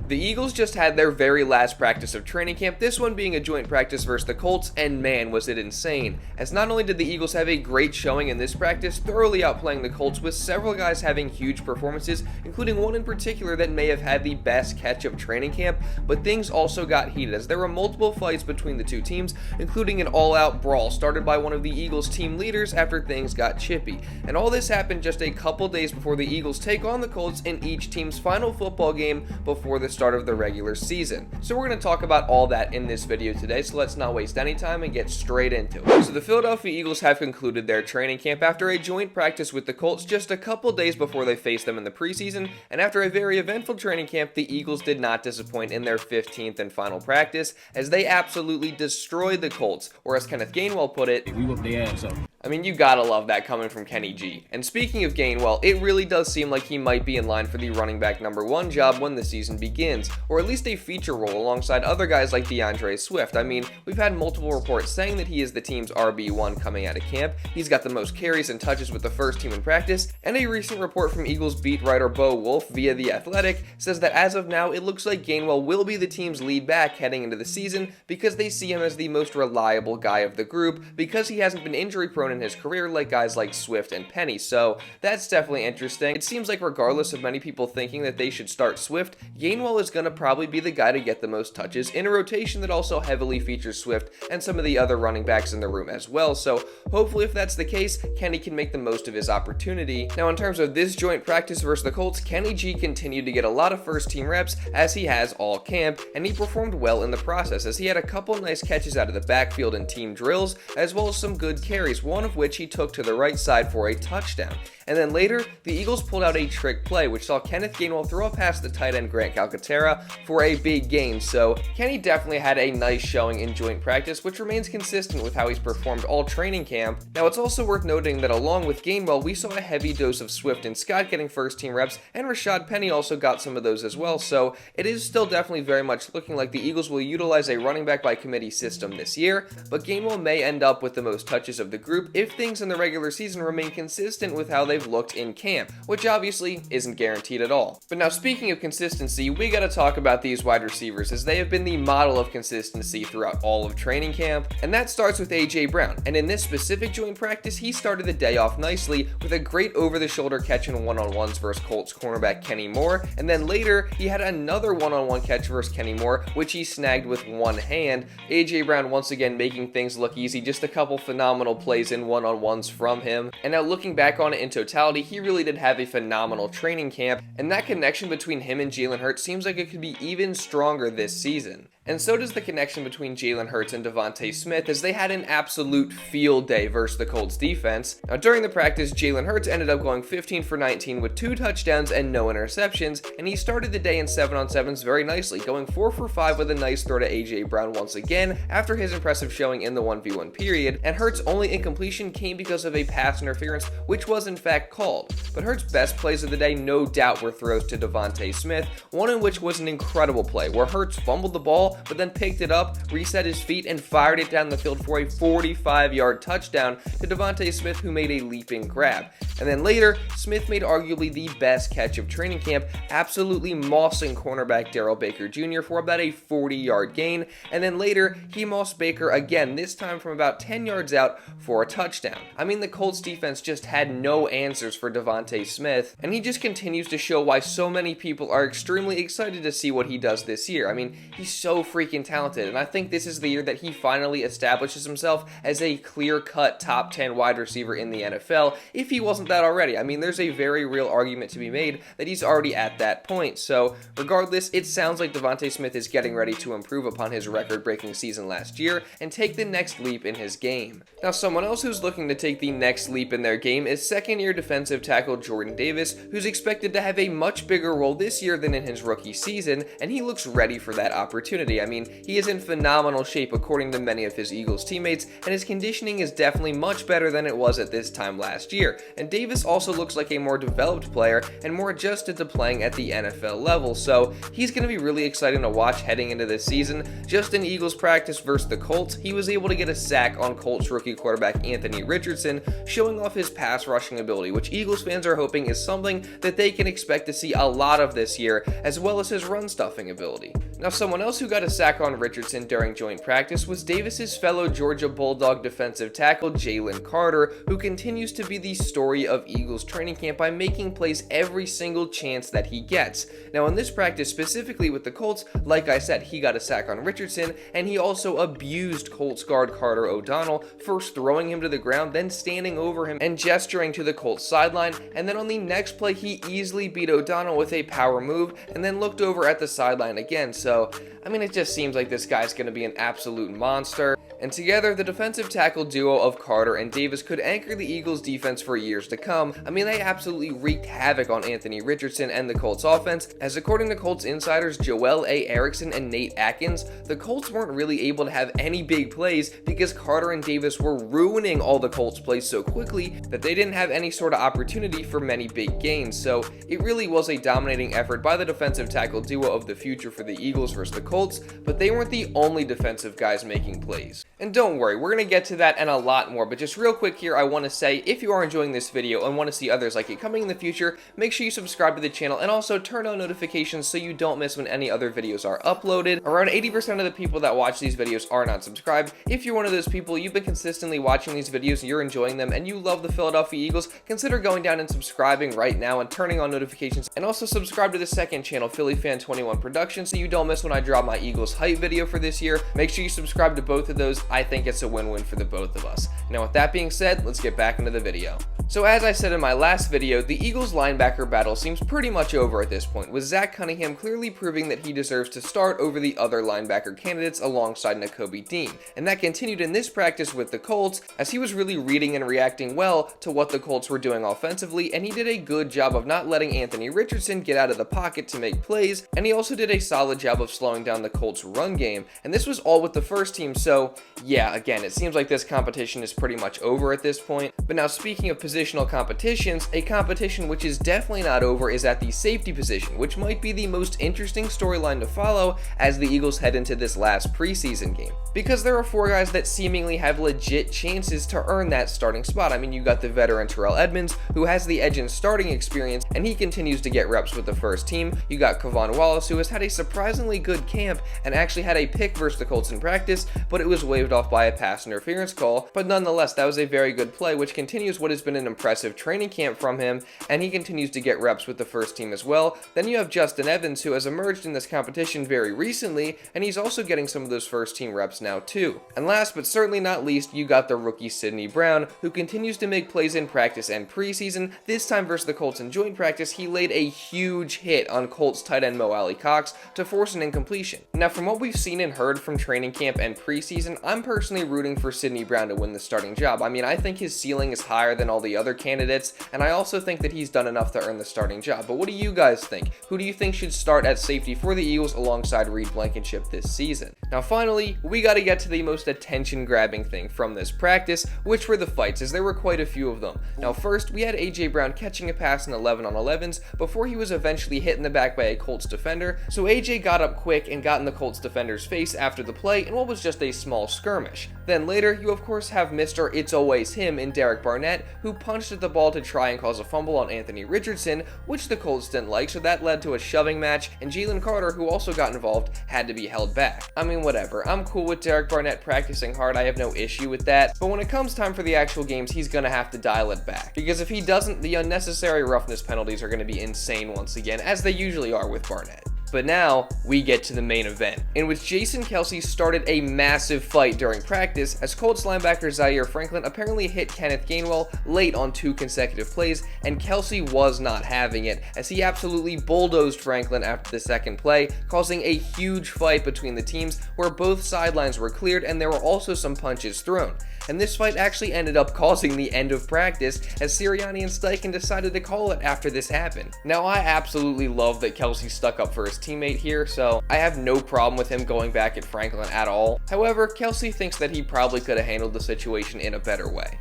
The Eagles just had their very last practice of training camp, this one being a joint practice versus the Colts, and man was it insane, as not only did the Eagles have a great showing in this practice, thoroughly outplaying the Colts with several guys having huge performances, including one in particular that may have had the best catch of training camp, but things also got heated as there were multiple fights between the two teams, including an all-out brawl started by one of the Eagles team leaders after things got chippy, and all this happened just a couple days before the Eagles take on the Colts in each team's final football game before the start of the regular season. So we're going to talk about all that in this video today, so let's not waste any time and get straight into it. So the Philadelphia Eagles have concluded their training camp after a joint practice with the Colts just a couple days before they faced them in the preseason, and after a very eventful training camp, the Eagles did not disappoint in their 15th and final practice, as they absolutely destroyed the Colts, or as Kenneth Gainwell put it, we whooped their ass up. I mean, you gotta love that coming from Kenny G. And speaking of Gainwell, it really does seem like he might be in line for the running back #1 job when the season begins, or at least a feature role alongside other guys like DeAndre Swift. I mean, we've had multiple reports saying that he is the team's RB1 coming out of camp, he's got the most carries and touches with the first team in practice, and a recent report from Eagles beat writer Bo Wolf via The Athletic says that as of now, it looks like Gainwell will be the team's lead back heading into the season because they see him as the most reliable guy of the group because he hasn't been injury prone in his career like guys like Swift and Penny, so that's definitely interesting. It seems like regardless of many people thinking that they should start Swift, Gainwell is going to probably be the guy to get the most touches in a rotation that also heavily features Swift and some of the other running backs in the room as well, so hopefully if that's the case, Kenny can make the most of his opportunity. Now in terms of this joint practice versus the Colts, Kenny G continued to get a lot of first team reps as he has all camp, and he performed well in the process as he had a couple nice catches out of the backfield in team drills, as well as some good carries, one of which he took to the right side for a touchdown. And then later, the Eagles pulled out a trick play, which saw Kenneth Gainwell throw a pass to tight end Grant Calcaterra for a big gain, so Kenny definitely had a nice showing in joint practice, which remains consistent with how he's performed all training camp. Now it's also worth noting that along with Gainwell, we saw a heavy dose of Swift and Scott getting first team reps, and Rashaad Penny also got some of those as well, so it is still definitely very much looking like the Eagles will utilize a running back by committee system this year, but Gainwell may end up with the most touches of the group if things in the regular season remain consistent with how they've looked in camp, which obviously isn't guaranteed at all. But now speaking of consistency, we gotta talk about these wide receivers as they have been the model of consistency throughout all of training camp, and that starts with AJ Brown, and in this specific joint practice, he started the day off nicely with a great over-the-shoulder catch in one-on-ones versus Colts cornerback Kenny Moore, and then later, he had another one-on-one catch versus Kenny Moore, which he snagged with one hand. AJ Brown once again making things look easy, just a couple phenomenal plays in one-on-ones from him, and now looking back on it in totality, he really did have a phenomenal training camp, and that connection between him and Jalen Hurts seems like it could be even stronger this season. And so does the connection between Jalen Hurts and DeVonta Smith as they had an absolute field day versus the Colts defense. Now during the practice, Jalen Hurts ended up going 15 for 19 with 2 touchdowns and no interceptions, and he started the day in 7-on-7s very nicely, going 4 for 5 with a nice throw to AJ Brown once again after his impressive showing in the 1v1 period, and Hurts' only incompletion came because of a pass interference, which was in fact called. But Hurts' best plays of the day no doubt were throws to DeVonta Smith, one in which was an incredible play where Hurts fumbled the ball but then picked it up, reset his feet, and fired it down the field for a 45-yard touchdown to DeVonta Smith, who made a leaping grab. And then later, Smith made arguably the best catch of training camp, absolutely mossing cornerback Darrell Baker Jr. for about a 40-yard gain, and then later, he mossed Baker again, this time from about 10 yards out for a touchdown. I mean, the Colts defense just had no answers for DeVonta Smith, and he just continues to show why so many people are extremely excited to see what he does this year. I mean, he's so freaking talented, and I think this is the year that he finally establishes himself as a clear-cut top 10 wide receiver in the NFL, if he wasn't that already. I mean, there's a very real argument to be made that he's already at that point, so regardless, it sounds like DeVonta Smith is getting ready to improve upon his record-breaking season last year and take the next leap in his game. Now, someone else who's looking to take the next leap in their game is second-year defensive tackle Jordan Davis, who's expected to have a much bigger role this year than in his rookie season, and he looks ready for that opportunity. opportunity. I mean, he is in phenomenal shape according to many of his Eagles teammates, and his conditioning is definitely much better than it was at this time last year. And Davis also looks like a more developed player and more adjusted to playing at the NFL level, so he's going to be really exciting to watch heading into this season. Just in Eagles practice versus the Colts, he was able to get a sack on Colts rookie quarterback Anthony Richardson, showing off his pass rushing ability, which Eagles fans are hoping is something that they can expect to see a lot of this year, as well as his run stuffing ability. Now, someone else who got a sack on Richardson during joint practice was Davis's fellow Georgia Bulldog defensive tackle Jalen Carter, who continues to be the story of Eagles training camp by making plays every single chance that he gets. Now, in this practice specifically with the Colts, like I said, he got a sack on Richardson, and he also abused Colts guard Carter O'Donnell, first throwing him to the ground, then standing over him and gesturing to the Colts sideline, and then on the next play he easily beat O'Donnell with a power move and then looked over at the sideline again. So, I mean, it just seems like this guy's going to be an absolute monster. And together, the defensive tackle duo of Carter and Davis could anchor the Eagles defense for years to come. I mean, they absolutely wreaked havoc on Anthony Richardson and the Colts offense, as according to Colts insiders Joel A. Erickson and Nate Atkins, the Colts weren't really able to have any big plays because Carter and Davis were ruining all the Colts plays so quickly that they didn't have any sort of opportunity for many big gains. So it really was a dominating effort by the defensive tackle duo of the future for the Eagles versus the Colts, but they weren't the only defensive guys making plays. And don't worry, we're going to get to that and a lot more, but just real quick here, I want to say, if you are enjoying this video and want to see others like it coming in the future, make sure you subscribe to the channel and also turn on notifications so you don't miss when any other videos are uploaded. Around 80% of the people that watch these videos are not subscribed. If you're one of those people, you've been consistently watching these videos, you're enjoying them, and you love the Philadelphia Eagles, consider going down and subscribing right now and turning on notifications, and also subscribe to the second channel, Philly Fan 21 Productions, so you don't miss when I drop my Eagles hype video for this year. Make sure you subscribe to both of those. I think it's a win-win for the both of us. Now, with that being said, let's get back into the video. So as I said in my last video, the Eagles linebacker battle seems pretty much over at this point, with Zach Cunningham clearly proving that he deserves to start over the other linebacker candidates alongside Nakobe Dean. And that continued in this practice with the Colts, as he was really reading and reacting well to what the Colts were doing offensively, and he did a good job of not letting Anthony Richardson get out of the pocket to make plays, and he also did a solid job of slowing down the Colts run game. And this was all with the first team, so yeah, again, it seems like this competition is pretty much over at this point. But now, speaking of positional competitions, a competition which is definitely not over is at the safety position, which might be the most interesting storyline to follow as the Eagles head into this last preseason game. Because there are four guys that seemingly have legit chances to earn that starting spot. I mean, you got the veteran Terrell Edmunds, who has the edge in starting experience, and he continues to get reps with the first team. You got Kevon Wallace, who has had a surprisingly good camp and actually had a pick versus the Colts in practice, but it was waved off by a pass interference call. But nonetheless, that was a very good play, which continues what has been an impressive training camp from him, and he continues to get reps with the first team as well. Then you have Justin Evans, who has emerged in this competition very recently, and he's also getting some of those first team reps now too. And last but certainly not least, you got the rookie Sidney Brown, who continues to make plays in practice and preseason. This time versus the Colts in joint practice, he laid a huge hit on Colts tight end Mo Alley Cox to force an incompletion. Now, from what we've seen and heard from training camp and preseason, I'm personally rooting for Sidney Brown to win the starting job. I mean, I think his ceiling is higher than all the other candidates, and I also think that he's done enough to earn the starting job. But what do you guys think? Who do you think should start at safety for the Eagles alongside Reed Blankenship this season? Now, finally, we got to get to the most attention-grabbing thing from this practice, which were the fights, as there were quite a few of them. Now, first, we had A.J. Brown catching a pass in 11-on-11s before he was eventually hit in the back by a Colts defender, so A.J. got up quick and got in the Colts defender's face after the play in what was just a small skirmish. Then later, you of course have Mr. It's Always Him in Derek Barnett, who punched at the ball to try and cause a fumble on Anthony Richardson, which the Colts didn't like, so that led to a shoving match, and Jalen Carter, who also got involved, had to be held back. I mean, whatever, I'm cool with Derek Barnett practicing hard, I have no issue with that, but when it comes time for the actual games, he's gonna have to dial it back, because if he doesn't, the unnecessary roughness penalties are gonna be insane once again, as they usually are with Barnett. But now, we get to the main event, in which Jason Kelce started a massive fight during practice, as Colts linebacker Zaire Franklin apparently hit Kenneth Gainwell late on 2 consecutive plays, and Kelce was not having it, as he absolutely bulldozed Franklin after the second play, causing a huge fight between the teams, where both sidelines were cleared and there were also some punches thrown. And this fight actually ended up causing the end of practice, as Sirianni and Steichen decided to call it after this happened. Now, I absolutely love that Kelce stuck up for his his teammate here, so I have no problem with him going back at Franklin at all. However, Kelce thinks that he probably could have handled the situation in a better way.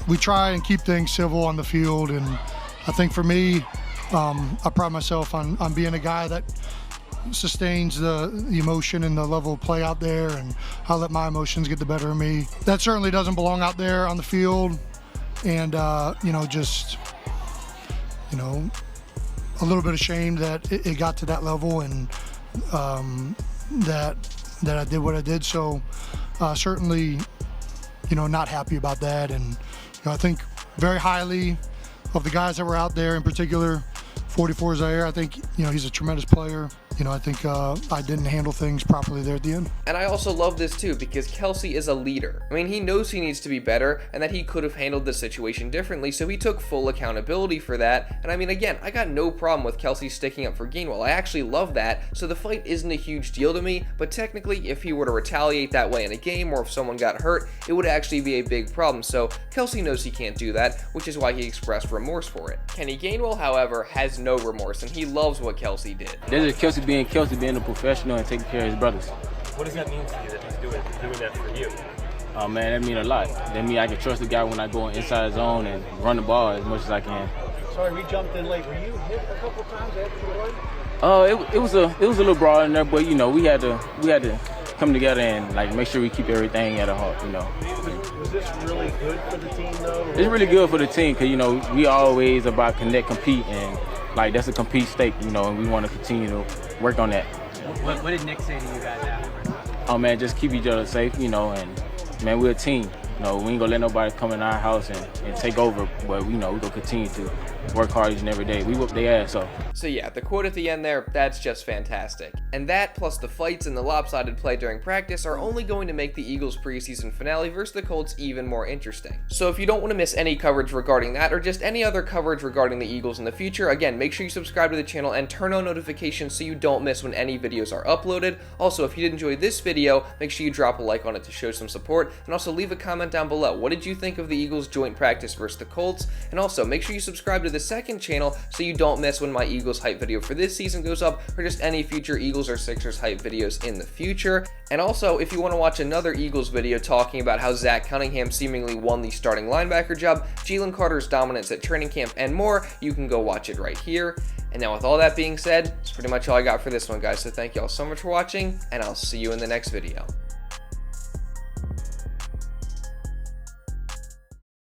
We try and keep things civil on the field, and I think for me, I pride myself on being a guy that sustains the emotion and the level of play out there, and I let my emotions get the better of me. That certainly doesn't belong out there on the field, and just a little bit ashamed that it got to that level, and that I did what I did. So certainly, not happy about that, and I think very highly of the guys that were out there, in particular 44 Zaire. I think he's a tremendous player. I think I didn't handle things properly there at the end. And I also love this too, because Kelce is a leader. I mean, he knows he needs to be better and that he could have handled the situation differently, so he took full accountability for that. And I mean, again, I got no problem with Kelce sticking up for Gainwell. I actually love that, so the fight isn't a huge deal to me, but technically, if he were to retaliate that way in a game, or if someone got hurt, it would actually be a big problem. So Kelce knows he can't do that, which is why he expressed remorse for it. Kenny Gainwell, however, has no remorse, and he loves what Kelce did. This is Kelce being a professional and taking care of his brothers. What does that mean to you that he's doing that for you? Oh man, that mean a lot. That mean I can trust the guy when I go inside zone and run the ball as much as I can. Sorry, we jumped in late. Were you hit a couple times after the run? It was a little brawl in there, but we had to come together and make sure we keep everything at a heart. Was this really good for the team though? It's really good for the team because we always about connect, compete, and that's a compete stake. And we want to continue to work on that. What did Nick say to you guys afterwards? Oh man, just keep each other safe, and man, we're a team. We ain't gonna let nobody come in our house and take over, but we gonna continue to work hard each and every day. We whoop their ass. So yeah, the quote at the end there, that's just fantastic. And that, plus the fights and the lopsided play during practice, are only going to make the Eagles preseason finale versus the Colts even more interesting. So if you don't want to miss any coverage regarding that, or just any other coverage regarding the Eagles in the future, again, make sure you subscribe to the channel and turn on notifications so you don't miss when any videos are uploaded. Also, if you did enjoy this video, make sure you drop a like on it to show some support, and also leave a comment down below. What did you think of the Eagles joint practice versus the Colts? And also, make sure you subscribe to the second channel so you don't miss when my Eagles hype video for this season goes up, or just any future Eagles or Sixers hype videos in the future. And also, if you want to watch another Eagles video talking about how Zach Cunningham seemingly won the starting linebacker job, Jalen Carter's dominance at training camp, and more, you can go watch it right here. And now with all that being said, that's pretty much all I got for this one, guys. So thank you all so much for watching, and I'll see you in the next video.